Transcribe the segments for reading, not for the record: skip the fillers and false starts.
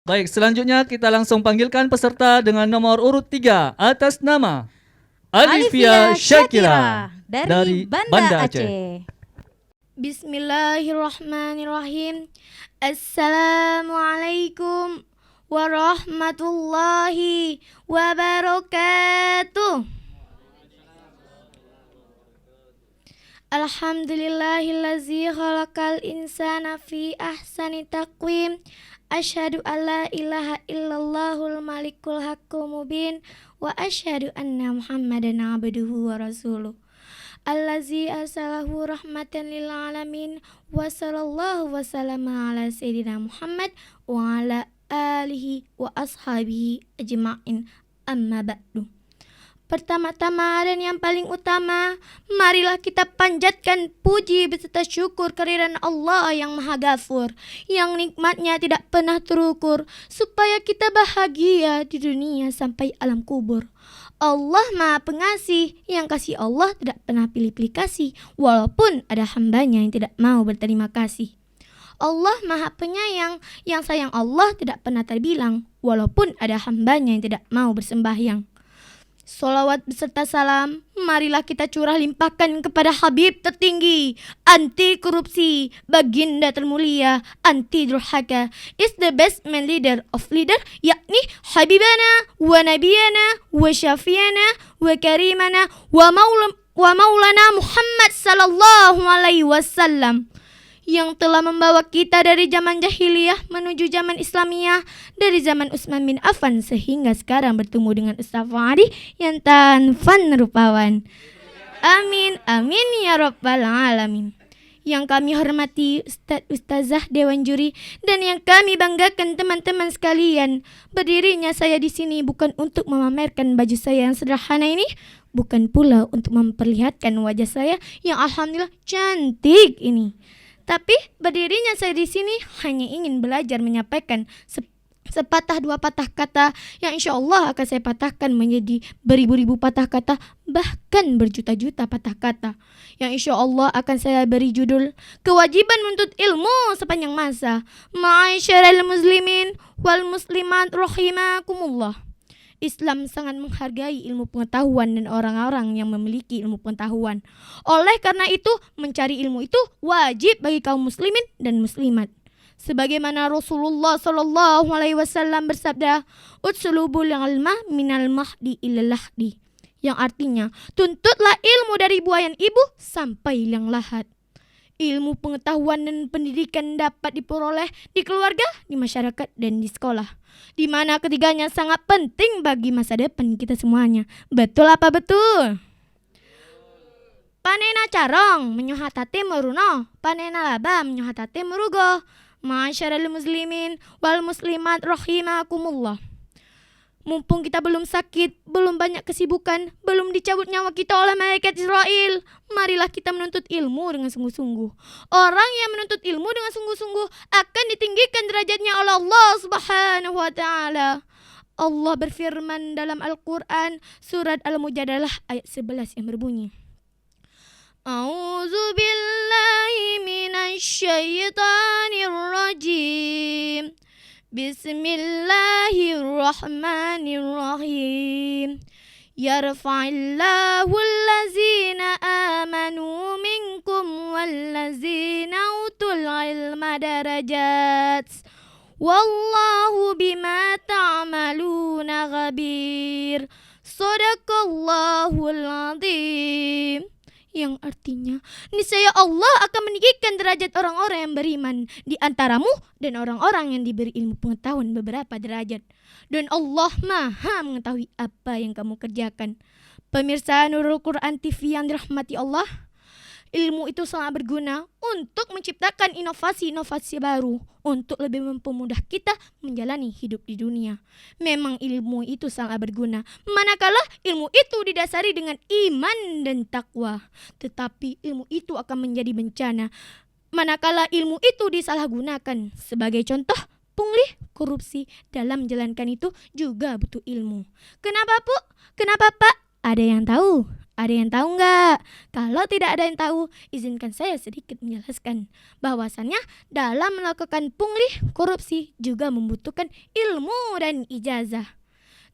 Baik, selanjutnya kita langsung panggilkan peserta dengan nomor urut 3 atas nama Alifia Syakira dari Banda Aceh. Bismillahirrahmanirrahim. Assalamualaikum warahmatullahi wabarakatuh. Alhamdulillahillazi khalaqal insana fi ahsani taqwim. Asyhadu alla ilaha illallahul malikul haqqul mubin wa asyhadu anna Muhammadan abduhu wa rasuluh. Allazi arsalahu rahmatan lil alamin wa sallallahu wa sallama ala sayyidina Muhammad wa ala alihi wa ashabihi ajma'in, amma ba'du. Pertama-tama dan yang paling utama, marilah kita panjatkan puji beserta syukur kehadiran Allah yang Maha Ghafur, yang nikmatnya tidak pernah terukur, supaya kita bahagia di dunia sampai alam kubur. Allah Maha Pengasih, yang kasih Allah tidak pernah pilih-pilih kasih, walaupun ada hambanya yang tidak mau berterima kasih. Allah Maha Penyayang, yang sayang Allah tidak pernah terbilang, walaupun ada hambanya yang tidak mau bersembahyang. Salawat beserta salam, marilah kita curah limpahkan kepada Habib tertinggi, anti korupsi, baginda termulia, anti durhaka, is the best man leader of leader, yakni Habibana, wa Nabiyana, wa Syafiana, wa Karimana, wa Maulana Muhammad sallallahu alaihi wasallam, yang telah membawa kita dari zaman jahiliyah menuju zaman Islamiyah, dari zaman Utsman bin Affan sehingga sekarang bertemu dengan Ustaz Fahri yang tanfan rupawan. Amin, amin ya rabbal alamin. Yang kami hormati Ustazah Dewan Juri dan yang kami banggakan teman-teman sekalian, berdirinya saya di sini bukan untuk memamerkan baju saya yang sederhana ini, bukan pula untuk memperlihatkan wajah saya yang alhamdulillah cantik ini. Tapi berdirinya saya di sini hanya ingin belajar menyampaikan sepatah dua patah kata yang insya Allah akan saya patahkan menjadi beribu-ribu patah kata, bahkan berjuta-juta patah kata, yang insya Allah akan saya beri judul kewajiban menuntut ilmu sepanjang masa. Ma'asyiral muslimin wal muslimat rahimakumullah. Islam sangat menghargai ilmu pengetahuan dan orang-orang yang memiliki ilmu pengetahuan. Oleh karena itu, mencari ilmu itu wajib bagi kaum muslimin dan muslimat. Sebagaimana Rasulullah sallallahu alaihi wasallam bersabda, "Utsulubul ilma minal mahdi ilal lahdi." Yang artinya, tuntutlah ilmu dari buayan ibu sampai liang lahat. Ilmu pengetahuan dan pendidikan dapat diperoleh di keluarga, di masyarakat, dan di sekolah, di mana ketiganya sangat penting bagi masa depan kita semuanya. Betul apa betul? Panena carong menyohatate meruno, panena laba menyohatate merugo. Ma'asyiral muslimin wal muslimat rahimakumullah. Mumpung kita belum sakit, belum banyak kesibukan, belum dicabut nyawa kita oleh malaikat Israel, marilah kita menuntut ilmu dengan sungguh-sungguh. Orang yang menuntut ilmu dengan sungguh-sungguh akan ditinggikan derajatnya oleh Allah Subhanahu wa taala. Allah berfirman dalam Al-Qur'an surat Al-Mujadalah ayat 11 yang berbunyi, A'udzu billahi minasy syaithanir rajim. Bismillahirrahmanirrahim. Yarfa'illahu allazina amanu minkum wallazina utul ilma darajat. Wallahu bima ta'maluna khabir. Shadaqallahul azim. Yang artinya, niscaya Allah akan meninggikan derajat orang-orang yang beriman di antaramu dan orang-orang yang diberi ilmu pengetahuan beberapa derajat. Dan Allah Maha mengetahui apa yang kamu kerjakan. Pemirsa Nurul Quran TV yang dirahmati Allah, ilmu itu sangat berguna untuk menciptakan inovasi-inovasi baru untuk lebih mempermudah kita menjalani hidup di dunia. Memang ilmu itu sangat berguna manakala ilmu itu didasari dengan iman dan takwa. Tetapi ilmu itu akan menjadi bencana manakala ilmu itu disalahgunakan. Sebagai contoh, pungli, korupsi, dalam menjalankan itu juga butuh ilmu. Kenapa, Bu? Kenapa, Pak? Ada yang tahu? Ada yang tahu nggak? Kalau tidak ada yang tahu, izinkan saya sedikit menjelaskan bahwasannya dalam melakukan pungli korupsi juga membutuhkan ilmu dan ijazah.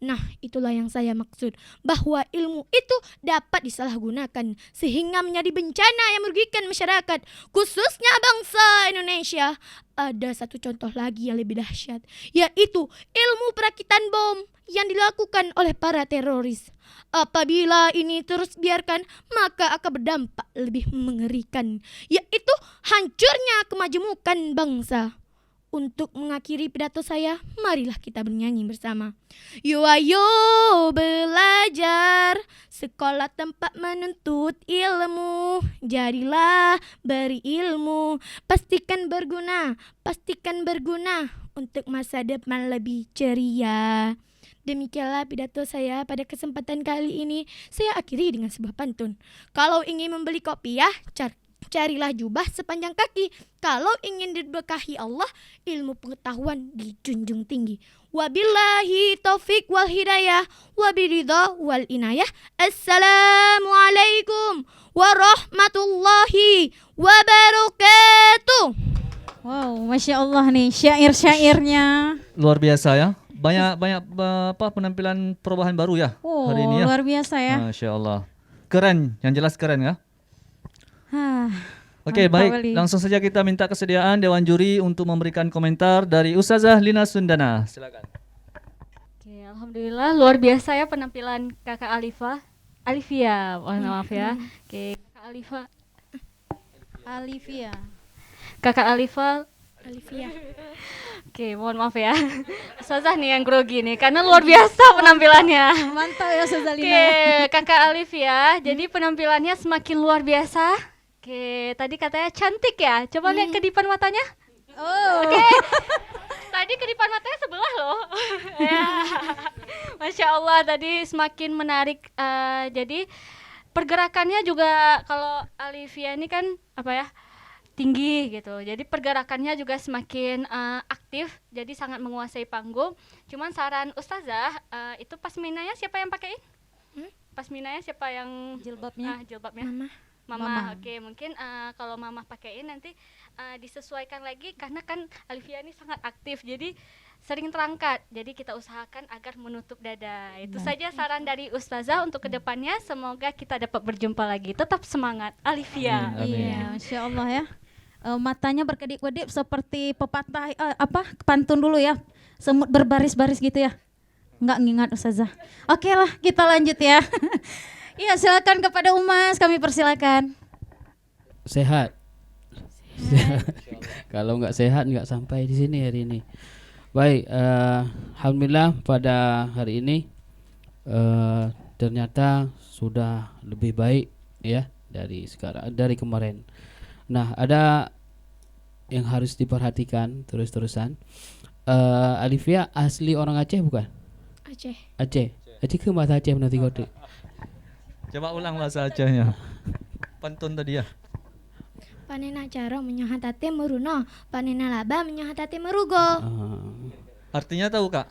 Nah, itulah yang saya maksud, bahwa ilmu itu dapat disalahgunakan sehingga menjadi bencana yang merugikan masyarakat, khususnya bangsa Indonesia. Ada satu contoh lagi yang lebih dahsyat, yaitu ilmu perakitan bom yang dilakukan oleh para teroris. Apabila ini terus biarkan, maka akan berdampak lebih mengerikan, yaitu hancurnya kemajemukan bangsa. Untuk mengakhiri pidato saya, marilah kita bernyanyi bersama. Yo ayo belajar, sekolah tempat menuntut ilmu. Jadilah berilmu, pastikan berguna untuk masa depan lebih ceria. Demikianlah pidato saya pada kesempatan kali ini. Saya akhiri dengan sebuah pantun. Kalau ingin membeli kopiah, carilah jubah sepanjang kaki. Kalau ingin diberkahi Allah, ilmu pengetahuan dijunjung tinggi. Wabillahi taufik wal hidayah, wabiridha wal inayah. Assalamualaikum warahmatullahi wabarakatuh. Wow, Masya Allah nih syair-syairnya. Luar biasa ya. Banyak penampilan perubahan baru ya hari ini ya. Luar biasa ya. Masya Allah. Keren, yang jelas keren ya. Oke, Mantap baik. kali. Langsung saja kita minta kesediaan Dewan Juri untuk memberikan komentar dari Ustazah Lina Sundana. Silakan. Oke, alhamdulillah luar biasa ya penampilan Kakak Alifia, mohon maaf ya. Oke, Kakak Alifia. Oke, mohon maaf ya. Ustazah nih yang grogi nih karena luar biasa penampilannya. Mantap ya Ustazah Lina. Oke, Kakak Alifia, jadi penampilannya semakin luar biasa. Oke, tadi katanya cantik ya. Coba lihat kedipan matanya. Oke. Tadi kedipan matanya sebelah loh. Ya. Masya Allah, tadi semakin menarik. Jadi pergerakannya juga kalau Alifia ini kan tinggi gitu. Jadi pergerakannya juga semakin aktif. Jadi sangat menguasai panggung. Cuman saran Ustazah, itu pasminanya siapa yang pakaiin? Pasminanya siapa yang Jilbabnya? Jilbabnya. Mama. Mama. Oke, mungkin kalau Mama pakaiin nanti disesuaikan lagi karena kan Alifia ini sangat aktif. Jadi sering terangkat. Jadi kita usahakan agar menutup dada. Itu saja saran dari Ustazah untuk kedepannya. Semoga kita dapat berjumpa lagi. Tetap semangat Alifia. Amin. Iya, Masya Allah ya. Matanya berkedip-kedip seperti pepatah pantun dulu ya. Semut berbaris-baris gitu ya. Enggak ngingat Ustazah. Oke lah, kita lanjut ya. Iya, silakan kepada Umas, kami persilakan. Sehat. Kalau nggak sehat nggak sampai di sini hari ini. Baik, alhamdulillah pada hari ini ternyata sudah lebih baik ya dari kemarin. Nah, ada yang harus diperhatikan terus-terusan. Alifia asli orang Aceh bukan? Aceh ke bahasa Aceh nanti kode. Coba ulang bahasa Acehnya. Pantun tadi ya. Panena cara menyohatate meruno, panena laba menyohatate merugo. Artinya tahu Kak?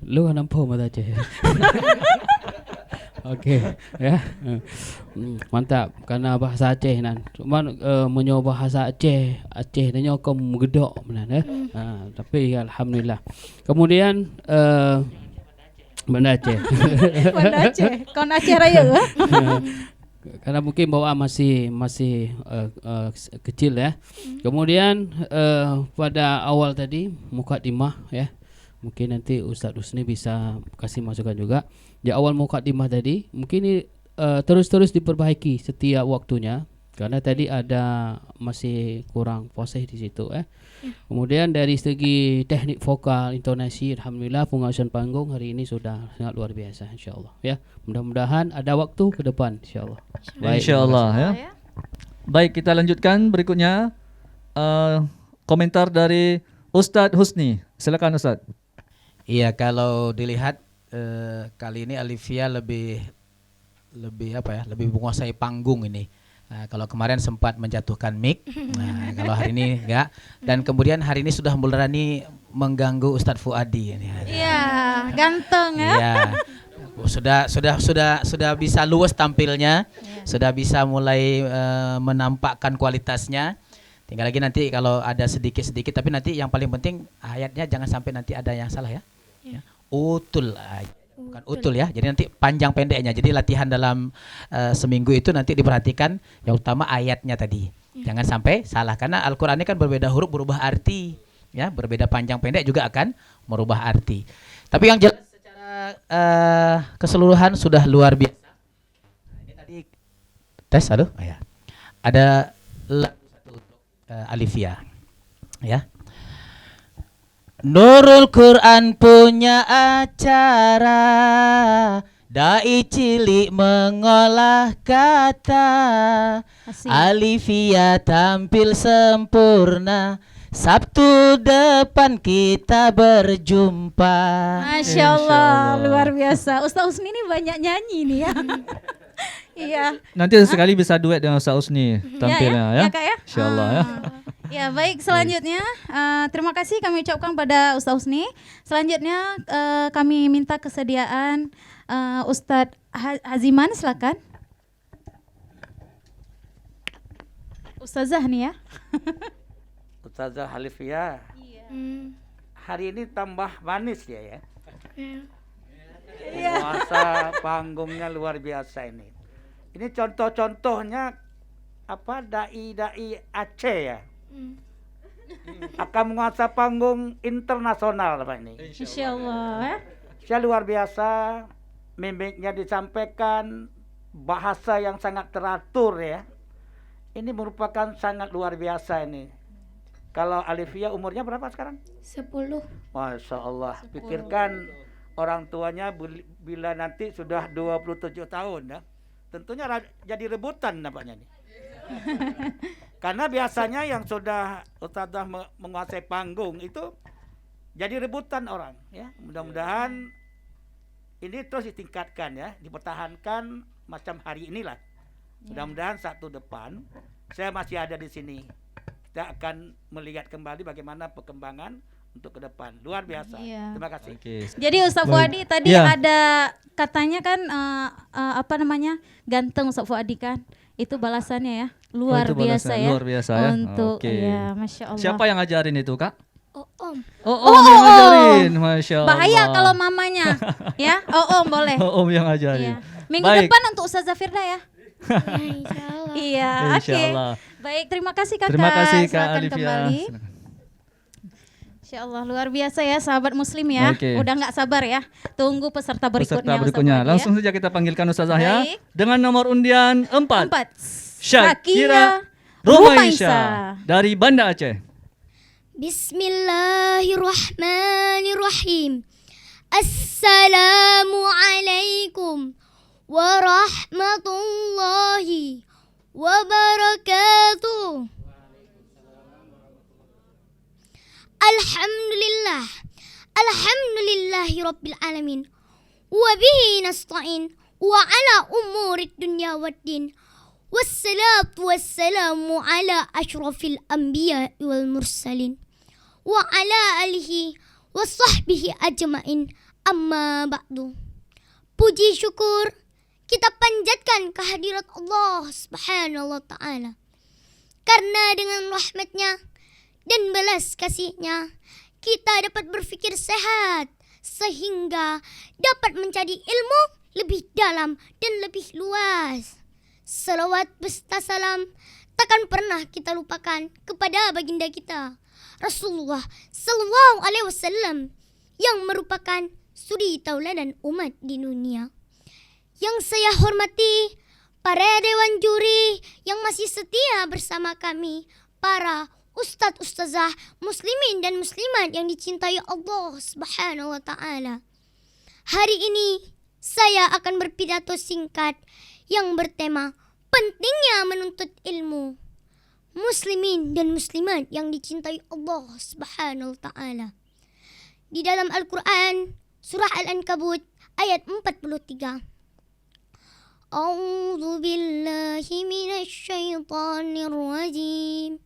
Lu kan nampak bahasa Aceh. Oke, ya. Mantap karena bahasa Aceh nan. Cuman menyoba bahasa Aceh dan nyokom gedok benar ya. Tapi alhamdulillah. Kemudian Banda Aceh. Banda Aceh, kon Aceh raya. Karena mungkin bawaan masih kecil ya. Kemudian pada awal tadi mukadimah ya. Mungkin nanti Ustadz Husni bisa kasih masukan juga. Di awal mukadimah tadi mungkin ini terus diperbaiki setiap waktunya karena tadi ada masih kurang fasih di situ ya. Kemudian dari segi teknik vokal, intonasi, alhamdulillah pengawasan panggung hari ini sudah sangat luar biasa insyaallah ya. Mudah-mudahan ada waktu ke depan insyaallah. Baik, Insyaallah ya. Baik, kita lanjutkan berikutnya komentar dari Ustadz Husni. Silakan Ustadz. Iya, kalau dilihat kali ini Alifia lebih menguasai panggung ini. Kalau kemarin sempat menjatuhkan mic, kalau hari ini enggak. Dan kemudian hari ini sudah berani mengganggu Ustadz Fuadi ini. Iya, ganteng ya. Iya. Sudah bisa luas tampilnya, sudah bisa mulai menampakkan kualitasnya. Tinggal lagi nanti kalau ada sedikit-sedikit, tapi nanti yang paling penting ayatnya jangan sampai nanti ada yang salah ya. Ya. Utul, bukan utul ya. Jadi nanti panjang pendeknya. Jadi latihan dalam seminggu itu nanti diperhatikan yang utama ayatnya tadi. Jangan sampai salah karena Al-Qur'an ini kan berbeda huruf berubah arti, ya, berbeda panjang pendek juga akan merubah arti. Tapi yang jelas secara keseluruhan sudah luar biasa. Ini tadi tes, aduh, ya. Ada Alifia, ya. Nurul Quran punya acara, dai cilik mengolah kata, Asik. Alifia tampil sempurna. Sabtu depan kita berjumpa. Masya Allah, luar biasa. Ustaz Husni ini banyak nyanyi nih ya. Iya. Nanti sekali bisa duet dengan Ustaz Husni tampilnya ya. Ya, Kak ya. Insyaallah ya. Ya baik, selanjutnya terima kasih kami ucapkan pada Ustaz Husni. Selanjutnya kami minta kesediaan Ustadz Haziman, silakan. Ustazah nih ya. Ustazah Alifia, hari ini tambah manis ya. Puasa panggungnya luar biasa ini. Ini contoh-contohnya apa dai-dai Aceh ya. Akan menguasai panggung internasional Pak ini. Insya Allah ya. Saya luar biasa, mimiknya disampaikan, bahasa yang sangat teratur ya. Ini merupakan sangat luar biasa ini. Kalau Alifia umurnya berapa sekarang? 10. Masya Allah. Pikirkan orang tuanya bila nanti sudah 27 tahun ya. Tentunya jadi rebutan nampaknya nih. Karena biasanya yang sudah Ustazah menguasai panggung itu jadi rebutan orang ya. Mudah-mudahan ini terus ditingkatkan ya, dipertahankan macam hari inilah. Mudah-mudahan Sabtu depan saya masih ada di sini. Kita akan melihat kembali bagaimana perkembangan untuk ke depan. Luar biasa. Iya. Terima kasih. Jadi Ustaz Fuadi tadi Ya. ada katanya kan apa namanya, ganteng Ustaz Fuadi kan. Itu balasannya ya, luar itu biasa balasan, ya. luar biasa ya. Untuk Oke. ya, Masya Allah. Siapa yang ngajarin itu, Kak? Om. Om yang ngajarin, Masya Allah. Bahaya kalau mamanya ya. Om boleh. Om yang ngajarin. Iya. Minggu Baik. depan untuk Ustazah Firda ya. Insya Allah. Iya, oke. Insyaallah. Baik, terima kasih Kakak. Terima kasih Kak Silakan Alifia. kembali. Insya Allah luar biasa ya sahabat muslim ya. Oke. Udah nggak sabar ya. Tunggu peserta berikutnya. Peserta berikutnya. Ustaz Fuadi, Langsung ya. saja kita panggilkan Ustazah ya. Baik. Dengan nomor undian 4. 4. Syakira Rumaisa dari Banda Aceh. Bismillahirrahmanirrahim. Assalamualaikum warahmatullahi wabarakatuh. Alhamdulillah. Alhamdulillahi rabbil alamin. Wa bihi nasta'in wa ala umurid dunya waddin. Wassalatu wassalamu ala ashrafil anbiya wal mursalin wa ala alihi wa sahbihi ajmain, amma ba'du. Puji syukur kita panjatkan kehadirat Allah subhanahu wa ta'ala, karena dengan rahmatnya dan belas kasihnya kita dapat berfikir sehat, sehingga dapat mencari ilmu lebih dalam dan lebih luas. Salawat beserta salam takkan pernah kita lupakan kepada baginda kita Rasulullah Sallallahu Alaihi Wasallam, yang merupakan suri tauladan umat di dunia. Yang saya hormati para dewan juri yang masih setia bersama kami, para ustadz ustazah muslimin dan muslimat yang dicintai Allah Subhanahu wa taala. Hari ini saya akan berpidato singkat yang bertema pentingnya menuntut ilmu. Muslimin dan muslimat yang dicintai Allah Subhanahu wa taala. Di dalam Al-Qur'an surah Al-Ankabut ayat 43. A'udzu billahi minasy syaithanir rajim.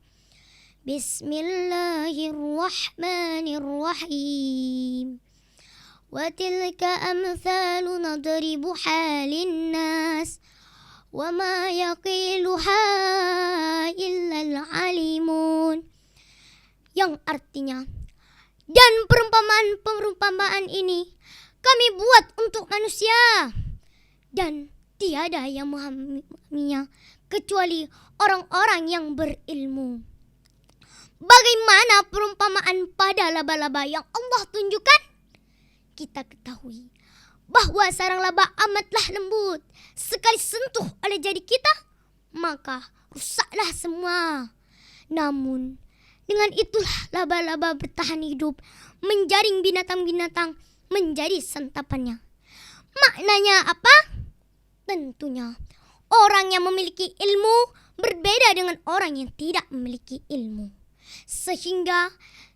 Bismillahirrahmanirrahim. وتلك أمثال نضربها للناس وما يقيلها إلا العليمون, yang artinya, dan perumpamaan ini kami buat untuk manusia, dan tiada yang memahaminya kecuali orang-orang yang berilmu. Bagaimana perumpamaan pada laba-laba yang Allah tunjukkan? Kita ketahui bahwa sarang laba amatlah lembut. Sekali sentuh oleh jari kita, maka rusaklah semua. Namun, dengan itulah laba-laba bertahan hidup, menjaring binatang-binatang menjadi santapannya. Maknanya apa? Tentunya, orang yang memiliki ilmu berbeda dengan orang yang tidak memiliki ilmu. Sehingga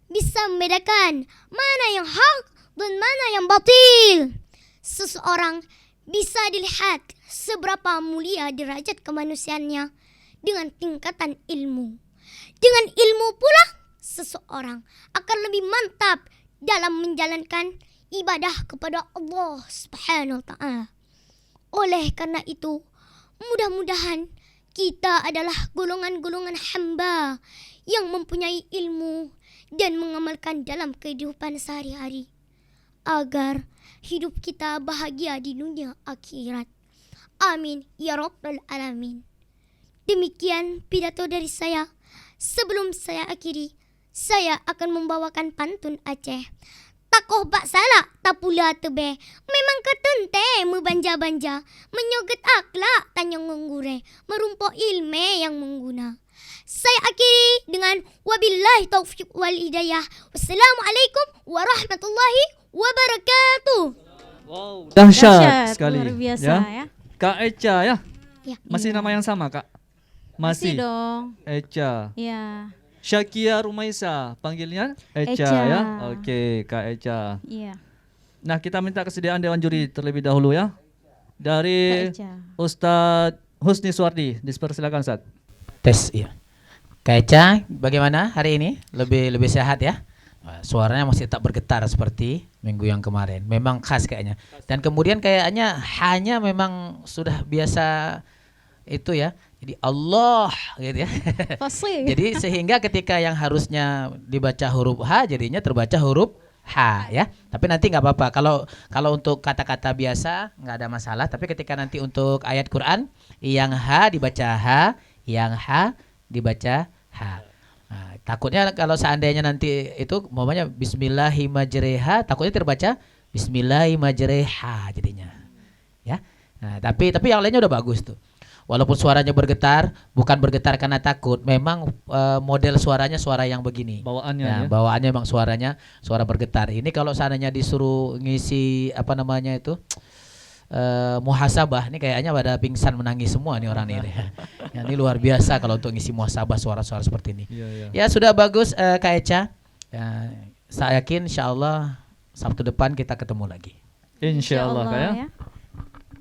bisa membedakan mana yang hak dan mana yang batil. Seseorang bisa dilihat seberapa mulia derajat kemanusiaannya dengan tingkatan ilmu. Dengan ilmu pula seseorang akan lebih mantap dalam menjalankan ibadah kepada Allah Subhanahu wa taala. Oleh karena itu, mudah-mudahan kita adalah golongan-golongan hamba yang mempunyai ilmu dan mengamalkan dalam kehidupan sehari-hari, agar hidup kita bahagia di dunia akhirat. Amin ya rabbal alamin. Demikian pidato dari saya. Sebelum saya akhiri, saya akan membawakan pantun Aceh. Takoh bak salah tak pula tebe, memang ketente membanja-banja, menyoget akhlak tanya ngungure, merumpok ilme yang mengguna. Saya akhiri dengan wabillahi taufiq wal hidayah. Wassalamualaikum warahmatullahi wabarakatuh. Wow, dahsyat sekali. Luar biasa ya. Kak Echa ya? Ya. Masih nama yang sama, Kak? Masih dong. Echa. Iya. Syakia Rumaisa, panggilnya Echa Echa. ya? Oke, Kak Echa. Iya. Nah, kita minta kesediaan Dewan Juri terlebih dahulu ya. Dari Kak Echa. Ustadz Husni Suwardi, dipersilakan Ustadz. Tes, iya. Kak Echa, bagaimana hari ini? Lebih sehat ya? Suaranya masih tak bergetar seperti minggu yang kemarin. Memang khas kayaknya. Dan kemudian kayaknya hanya memang sudah biasa itu ya. Jadi Allah gitu ya. Fasih. Jadi sehingga ketika yang harusnya dibaca huruf H jadinya terbaca huruf H ya. Tapi nanti nggak apa-apa. Kalau untuk kata-kata biasa nggak ada masalah. Tapi ketika nanti untuk ayat Quran yang H dibaca H, yang H dibaca H. Nah, takutnya kalau seandainya nanti itu umpamanya Bismillahirrahmanirrahim, takutnya terbaca Bismillahirrahmanirrahim jadinya. Ya. Nah, tapi yang lainnya udah bagus tuh. Walaupun suaranya bergetar, bukan bergetar karena takut, memang model suaranya suara yang begini. Bawaannya ya. Bawaannya memang suara bergetar. Ini kalau seandainya disuruh ngisi apa namanya itu muhasabah, ini kayaknya pada pingsan menangis semua nih orang ini. Ya, ini luar biasa kalau untuk ngisi muhasabah suara-suara seperti ini. Iya. Ya sudah bagus Kak Echa. Ya, saya yakin insyaallah Sabtu depan kita ketemu lagi. Insyaallah Kak ya.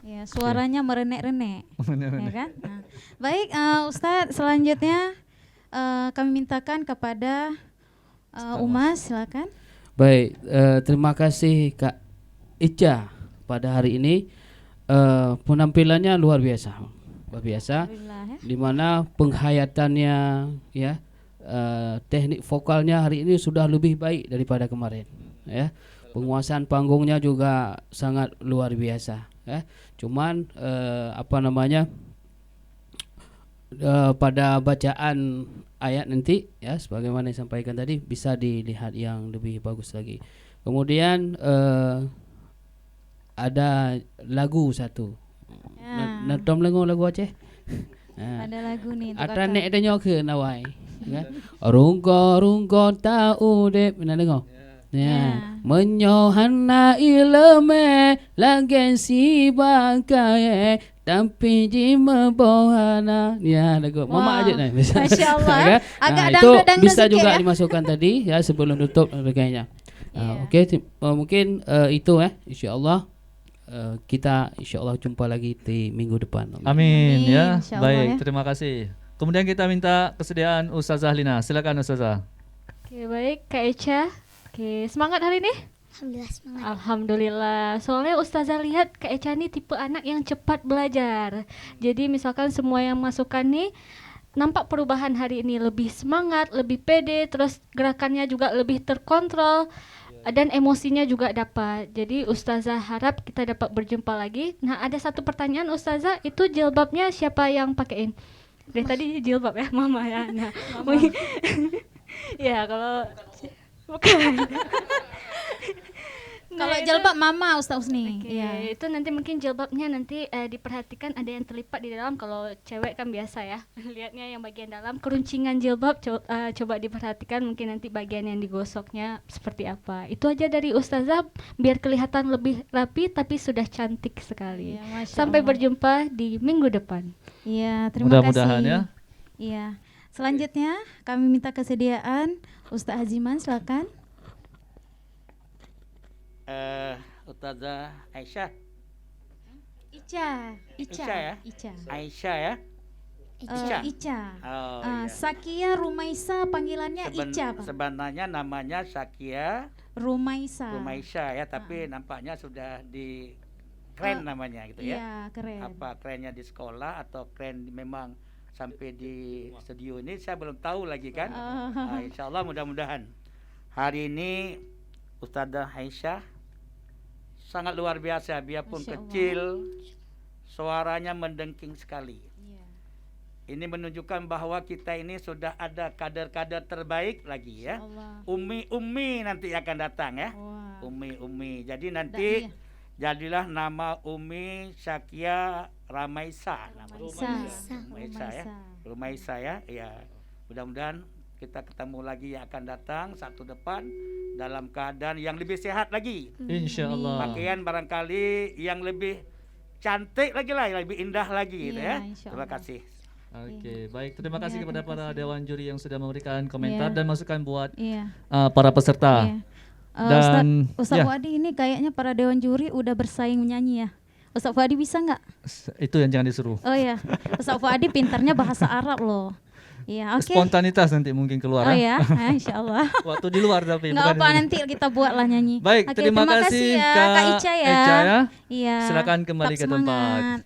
Ya, suaranya merenek-renek. Ya kan? Nah, baik, Ustadz, selanjutnya kami mintakan kepada Umas, silakan. Baik, terima kasih Kak Ica pada hari ini. Penampilannya luar biasa, Alhamdulillah, ya. di mana penghayatannya ya, teknik vokalnya hari ini sudah lebih baik daripada kemarin ya. Penguasaan panggungnya juga sangat luar biasa ya. Cuman apa namanya, pada bacaan ayat nanti ya, sebagaimana disampaikan tadi, bisa dilihat yang lebih bagus lagi. Kemudian ada lagu satu. Ya. Tom lengo lagu Aceh. Ada lagu nih untuk Ada kakak. nek ada nyoke nawai. Kan? Rungko tau dep pernah dengar? Ya. Menyohana ilme lagen si bangkai tapi jima bohana. Ya lagu mama aja nih. Masya Allah. Ya. Agak Itu dangdut-dangdut bisa sikit juga ya. dimasukkan tadi ya sebelum tutup sebagainya. Okey, mungkin itu insyaallah kita insyaallah jumpa lagi di minggu depan. Amin ya. Insyaallah, Baik, ya. terima kasih. Kemudian kita minta kesediaan Ustazah Lina. Silakan Ustazah. Oke, baik Kak Echa. Oke, semangat hari ini? Alhamdulillah semangat. Alhamdulillah. Soalnya Ustazah lihat Kak Echa nih tipe anak yang cepat belajar. Jadi misalkan semua yang masukkan nih nampak perubahan hari ini, lebih semangat, lebih pede, terus gerakannya juga lebih terkontrol dan emosinya juga dapat. Jadi Ustazah harap kita dapat berjumpa lagi. Nah, ada satu pertanyaan Ustazah, itu jilbabnya siapa yang pakein? Dari tadi jilbab ya, Mama ya. Nah, ya kalau bukan. Kalau Nah, itu- jilbab mama Ustaz Husni. Oke, Iya. itu nanti mungkin jilbabnya nanti diperhatikan ada yang terlipat di dalam. Kalau cewek kan biasa ya, lihatnya yang bagian dalam. Keruncingan jilbab coba diperhatikan, mungkin nanti bagian yang digosoknya seperti apa. Itu aja dari Ustazah biar kelihatan lebih rapi tapi sudah cantik sekali. Iya, Masya Sampai Allah. berjumpa di minggu depan. Iya, terima Mudah-mudahan kasih. ya. Iya. Selanjutnya kami minta kesediaan Ustaz Haziman, silakan. Ustazah Aisyah, Ica. Ica ya? Ica. Aisyah ya. Ica. Ica. Oh, iya. Sakia Rumaisa panggilannya Seben- Ica, Pak. Sebenarnya namanya Sakia Rumaisa. Rumaisya ya, tapi nampaknya sudah di keren namanya gitu ya. Iya, keren. Apa kerennya di sekolah atau keren memang sampai di studio ini saya belum tahu lagi kan. Nah, insya Allah mudah-mudahan hari ini Ustazah Aisyah sangat luar biasa, biarpun Masya Allah. kecil suaranya mendengking sekali. Iya. Ini menunjukkan bahwa kita ini sudah ada kader-kader terbaik lagi ya. Allah. Umi nanti akan datang ya. Wah. Umi. Jadi nanti Da'iyah. jadilah nama Umi Syakia Ramaisa. Rumaisa. Ya. Rumaisa ya. Ya. Mudah-mudahan kita ketemu lagi yang akan datang Sabtu depan dalam keadaan yang lebih sehat lagi. Insya Allah. Pakaian barangkali yang lebih cantik lagi lah, yang lebih indah lagi gitu Iya, ya. insya Terima Allah. kasih. Oke, baik. Terima kasih Iya, kepada terima para kasih. dewan juri yang sudah memberikan komentar Iya. dan masukan buat Iya. para peserta. Iya. Dan Ustaz ya, Fuadi ini kayaknya para dewan juri udah bersaing menyanyi ya. Ustaz Fuadi bisa nggak? itu yang jangan disuruh. Oh ya, Ustaz Fuadi pintarnya bahasa Arab loh. Iya, oke. Spontanitas nanti mungkin keluar. Oh ya, insya Allah. Waktu di luar tapi. Nggak bukan apa, di sini. nanti kita buatlah nyanyi. Baik, Oke, terima kasih ya Kak Kak Ica ya. Echa ya. Iya. Silakan kembali Tetap ke tempat. semangat.